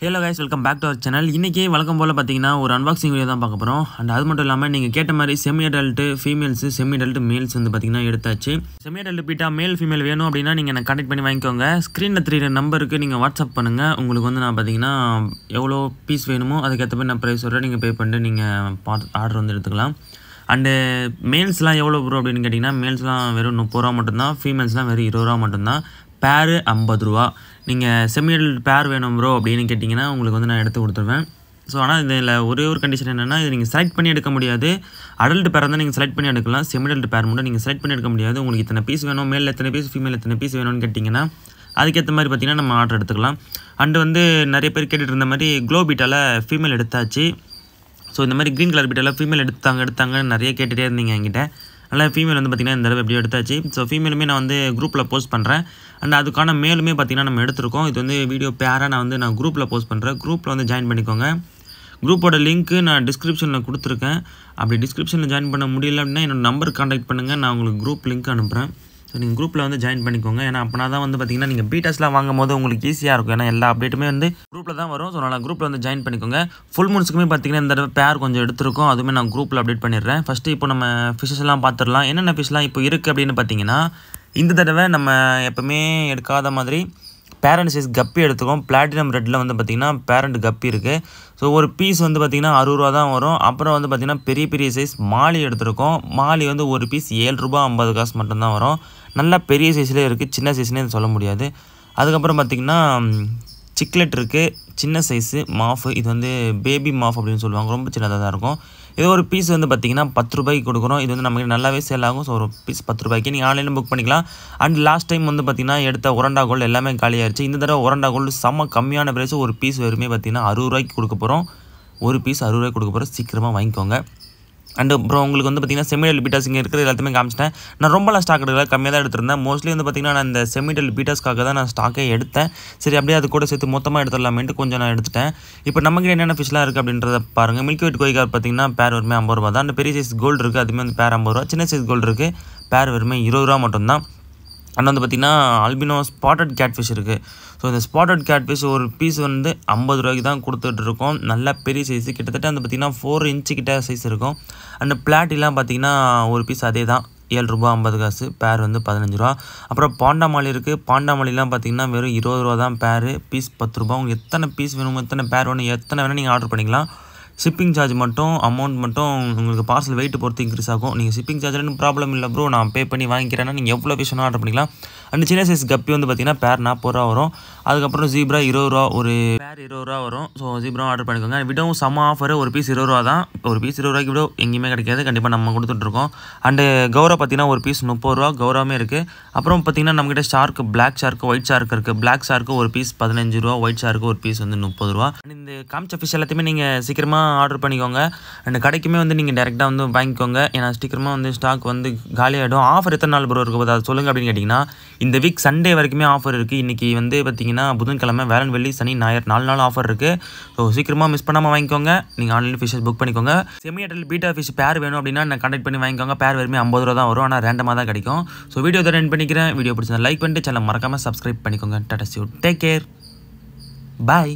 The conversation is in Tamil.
Hello guys, welcome back to our channel. இன்னைக்கு வழக்கம் போல பாத்தீங்கன்னா ஒரு unboxing வீடியோ தான் பார்க்க போறோம். and அது மட்டும் இல்லாம நீங்க கேட்ட மாதிரி semi adult females semi adult males வந்து பாத்தீங்கன்னா எடுத்தாச்சு. semi adult beta male female வேணும் அப்படினா நீங்க என்ன கான்டாக்ட் பண்ணி வாங்கிக்கோங்க. ஸ்கிரீன்ல தெரியுற நம்பருக்கு நீங்க வாட்ஸ்அப் பண்ணுங்க. உங்களுக்கு வந்து நான் பாத்தீங்கன்னா எவ்வளவு பீஸ் வேணுமோ அதுக்கு ஏத்த மாதிரி நான் பிரைஸ் சொல்றேன். நீங்க பே பண்ணிட்டு நீங்க ஆர்டர் வந்து எடுத்துக்கலாம். and மேல்ஸ்லாம் எவ்வளவு ப்ரோ அப்படினு கேட்டிங்கன்னா மேல்ஸ்லாம் வெறும் 30 ரூபாய் மட்டும் தான். ஃபீமேல்ஸ்லாம் வெறும் 20 ரூபாய் மட்டும் தான். பேர் 50 ரூபாய். நீங்கள் செமி அடல்ட் பேர் வேணும் ப்ரோ அப்படின்னு கேட்டிங்கன்னா உங்களுக்கு வந்து நான் எடுத்து கொடுத்துருவேன். ஸோ ஆனால் இதில் ஒரே ஒரு கண்டிஷன் என்னென்னா இது நீங்கள் செலக்ட் பண்ணி எடுக்க முடியாது. அடல்ட் பேர் தான் நீங்கள் செலக்ட் பண்ணி எடுக்கலாம். செமி அடல்ட் பேர் மட்டும் நீங்கள் செலக்ட் பண்ணி எடுக்க முடியாது. உங்களுக்கு இத்தனை பீஸ் வேணும், மேல் எத்தனை பீஸ் ஃபீமேல் எத்தனை பீஸ் வேணும்னு கேட்டிங்கன்னா அதுக்கேற்ற மாதிரி பார்த்திங்கன்னா நம்ம ஆர்டர் எடுத்துக்கலாம். அண்டு வந்து நிறைய பேர் கேட்டுட்டு இருந்த மாதிரி க்ளோ பீட்டாவில் ஃபீமேல் எடுத்தாச்சு. ஸோ இந்த மாதிரி க்ரீன் கலர் பீட்டாவில் ஃபீமேல் எடுத்தாங்கன்னு நிறைய கேட்டுகிட்டே இருந்தீங்க என்கிட்ட. அதனால் ஃபீமேல் வந்து பார்த்திங்கன்னா இந்த தடவை எப்படியோ எடுத்தாச்சு. ஸோ ஃபீமேலுமே நான் வந்து குரூப்பில் போஸ்ட் பண்ணுறேன். அண்ட் அதுக்கான மேலுமே பார்த்திங்கன்னா நம்ம எடுத்துருக்கோம். இது வந்து வீடியோ பேராக நான் குரூப்பில் போஸ்ட் பண்ணுறேன். குரூப்பில் வந்து ஜாயின் பண்ணிக்கோங்க. குரூப்போட லிங்க்கு நான் டிஸ்கிரிப்ஷனில் கொடுத்துருக்கேன். அப்படி டிஸ்கிரிப்ஷனில் ஜாயின் பண்ண முடியல அப்படின்னா என்னோடய நம்பர் கான்டாக்ட் பண்ணுங்கள். நான் உங்களுக்கு குரூப் லிங்க் அனுப்புகிறேன். ஸோ நீங்கள் குரூப்பில் வந்து ஜாயின் பண்ணிக்கோங்க. ஏன்னா அப்போனா தான் வந்து பார்த்திங்கன்னா நீங்கள் பீட்டாஸ்லாம் வாங்கும் போது உங்களுக்கு ஈஸியாக இருக்கும். ஏன்னா எல்லா அப்டேட்டுமே வந்து குரூப்பில் தான் வரும். ஸோ நான் குரூப்பில் வந்து ஜாயின் பண்ணிக்கோங்க. ஃபுல் மூன்ஸுக்குமே பார்த்திங்கன்னா இந்த தடவை பேர் கொஞ்சம் எடுத்துருக்கோம். அதுவுமே நான் குரூப்பில் அப்டேட் பண்ணிடுறேன். ஃபஸ்ட்டு இப்போ நம்ம ஃபிஷ்ஷஸ்லாம் பார்த்துடலாம். என்னென்ன ஃபிஷ்லாம் இப்போ இருக்குது அப்படின்னு பார்த்தீங்கன்னா இந்த தடவை நம்ம எப்போவுமே எடுக்காத மாதிரி பேரண்ட் சைஸ் கப்பி எடுத்துக்கோம். பிளாட்டினம் ரெட்டில் வந்து பார்த்திங்கன்னா பேரண்ட் கப்பி இருக்குது. ஸோ ஒரு பீஸ் வந்து பார்த்திங்கன்னா 60 ரூபா தான் வரும். அப்புறம் வந்து பார்த்திங்கன்னா பெரிய பெரிய சைஸ் மாலி எடுத்துருக்கோம். மாலி வந்து ஒரு பீஸ் 7 ரூபா 50 காசு மட்டும்தான் வரும். நல்லா பெரிய சைஸ்லேயே இருக்குது, சின்ன சைஸ்னே சொல்ல முடியாது. அதுக்கப்புறம் பார்த்திங்கன்னா சிக்லெட் இருக்குது, சின்ன சைஸு மாஃபு. இது வந்து பேபி மாஃப் அப்படின்னு சொல்லுவாங்க. ரொம்ப சின்னதாக தான் இருக்கும். இது ஒரு பீஸ் வந்து பார்த்திங்கன்னா 10 ரூபாய்க்கு கொடுக்குறோம். இது வந்து நமக்கு நல்லாவே சேல் ஆகும். ஸோ ஒரு பீஸ் 10 ரூபாய்க்கு நீங்கள் ஆன்லைனில் புக் பண்ணிக்கலாம். அண்ட் லாஸ்ட் டைம் வந்து பார்த்திங்கன்னா எடுத்த ஒரண்டா கோல்டு எல்லாமே காலியாகிடுச்சு. இந்த தடவை ஒரண்டா கோல்டு செம்ம கம்மியான ப்ரைஸ். ஒரு பீஸ் வெறுமே பார்த்திங்கன்னா 60 ரூபாய்க்கு கொடுக்க போகிறோம். ஒரு பீஸ் 60 ரூபாய்க்கு கொடுக்க போகிறோம். சீக்கிரமாக வாங்கிக்கோங்க. அண்டு அப்புறம் உங்களுக்கு வந்து பார்த்திங்கன்னா செமிடல் பீட்டாஸ் இங்கே இருக்கிறது எல்லாத்தையுமே காமிச்சிட்டேன். நான் ரொம்பலாம் ஸ்டாக் எடுக்கல, கம்மியாக தான் எடுத்திருந்தேன். மோஸ்ட்லி வந்து பார்த்திங்கன்னா நான் இந்த செமிடல் பீட்டாஸ்க்காக தான் நான் ஸ்டாக்கே எடுத்தேன். சரி அப்படியே அது கூட சேர்த்து மொத்தமாக எடுத்துடலாமேன்ட்டு கொஞ்சம் நான் எடுத்துட்டேன். இப்போ நமக்கு என்னென்ன ஃபிஷ்லாம் இருக்குது அப்படின்றத பாருங்கள். மில்கி ஒயிட் கோயிக்கார் பார்த்திங்கன்னா பேர் வருமே 50 ரூபா தான். அந்த பெரிய சைஸ் கோல்டு இருக்குது, அதுவுமே வந்து பேர் 50 ரூபா. சின்ன சைஸ் கோல்டு இருக்குது, பேர் வருமே 20 ரூபா மட்டும்தான். அண்ட் வந்து பார்த்திங்கன்னா அல்பினோ ஸ்பாட்டட் கேட்ஃபிஷ் இருக்குது. ஸோ இந்த ஸ்பாட்டட் கேட்ஃபிஷ் ஒரு பீஸ் வந்து 50 ரூபாய்க்கு தான் கொடுத்துட்ருக்கோம். நல்லா பெரிய சைஸு, கிட்டத்தட்ட வந்து பார்த்திங்கன்னா 4 இன்ச்சு கிட்ட சைஸ் இருக்கும். அண்ட் பிளாட்டிலாம் பார்த்திங்கன்னா ஒரு பீஸ் அதே தான் 7 ரூபா 50 காசு, பேர் வந்து 15 ரூபா. அப்புறம் பாண்டாமாலி இருக்குது. பாண்டாமாலிலாம் பார்த்திங்கன்னா வெறும் 20 ரூபா தான் பேர், பீஸ் 10 ரூபா. உங்களுக்கு எத்தனை பீஸ் வேணுமோ, எத்தனை பேர் வேணும், எத்தனை வேணும் நீங்கள் ஆர்டர் பண்ணிக்கலாம். ஷிப்பிங் சார்ஜ் மட்டும் அமௌண்ட் மட்டும் உங்களுக்கு பார்சல் வெயிட் பொறுத்து இன்க்ரீஸ் ஆகும். நீங்கள் ஷிப்பிங் சார்ஜ்னு ப்ராப்ளம் இல்லை ப்ரோ, நான் பே பண்ணி வாங்கிக்கிறேன்னா நீங்கள் எவ்வளோ பீஸ் வேணும் ஆர்டர் பண்ணிக்கலாம். அண்ட் சின்ன சைஸ் கப்பி வந்து பார்த்திங்கன்னா பேர் 40 ரூபா வரும். அதுக்கப்புறம் ஜீப்ரா 20 ரூபா, ஒரு பேர் 20 ரூபா வரும். ஸோ ஜீப்ரா ஆர்டர் பண்ணிக்கோங்க. விடவும் செம்ம ஆஃபர். ஒரு பீஸ் 20 ரூபா தான். இப்போ ஒரு பீஸ் 20 ரூபாய்க்கு விட எங்கேயுமே கிடைக்காது. கண்டிப்பாக நம்ம கொடுத்துட்ருக்கோம். அண்டு கௌரா பார்த்திங்கன்னா ஒரு பீஸ் 30 ரூபா கௌராமே இருக்குது. அப்புறம் பார்த்திங்கன்னா நம்மகிட்ட shark, black shark, white shark இருக்குது. பிளாக் ஷார்க்கு ஒரு பீஸ் 15 ரூபா, ஒயிட் ஷார்க்கு ஒரு பீஸ் வந்து 30 ரூபா. அண்ட் இந்த காமிச்ச ஃபிஷ் எல்லாத்தையுமே நீங்கள் சீக்கிரமாக ஆர்டர் பண்ணிக்கோங்க. அண்ட் கடைக்குமே வந்து நீங்கள் டேரெக்டாக வந்து வாங்கிக்கோங்க. ஏன்னா சீக்கிரமாக வந்து ஸ்டாக் வந்து காலியாகிடும். ஆஃபர் எத்தனை நாள் ப்ரோ இருக்குது அதை சொல்லுங்கள் அப்படின்னு கேட்டிங்கன்னா இந்த வீக் சண்டே வரைக்குமே ஆஃபர் இருக்குது. இன்றைக்கி வந்து பார்த்திங்கன்னா புதன்கிழமை, வேலன், வெள்ளி, சனி, ஞாயிறு 4 நாள் ஆஃபர் இருக்குது. ஸோ சீக்கிரமாக மிஸ் பண்ணாமல் வாங்கிக்கோங்க. நீங்கள் ஆன்லைன் ஃபிஷ்ஷஸ் புக் பண்ணிக்கோங்க. செமி அடல்ட் பீட்டா ஃபிஷ் பேர் வேணும் அப்படின்னா நான் கான்டாக்ட் பண்ணி வாங்கிக்கோங்க. பேர் வெறுமே 50 ரூபா தான் வரும். ஆனால் ரேண்டமாக தான் கிடைக்கும். ஸோ வீடியோ தான் எண்ட் பண்ணிக்கிறேன். வீடியோ பிடிச்சா லைக் பண்ணிட்டு சேனல் மறக்காமல் சப்ஸ்கிரைப் பண்ணிக்கோங்க. Tata, C you, take care, bye.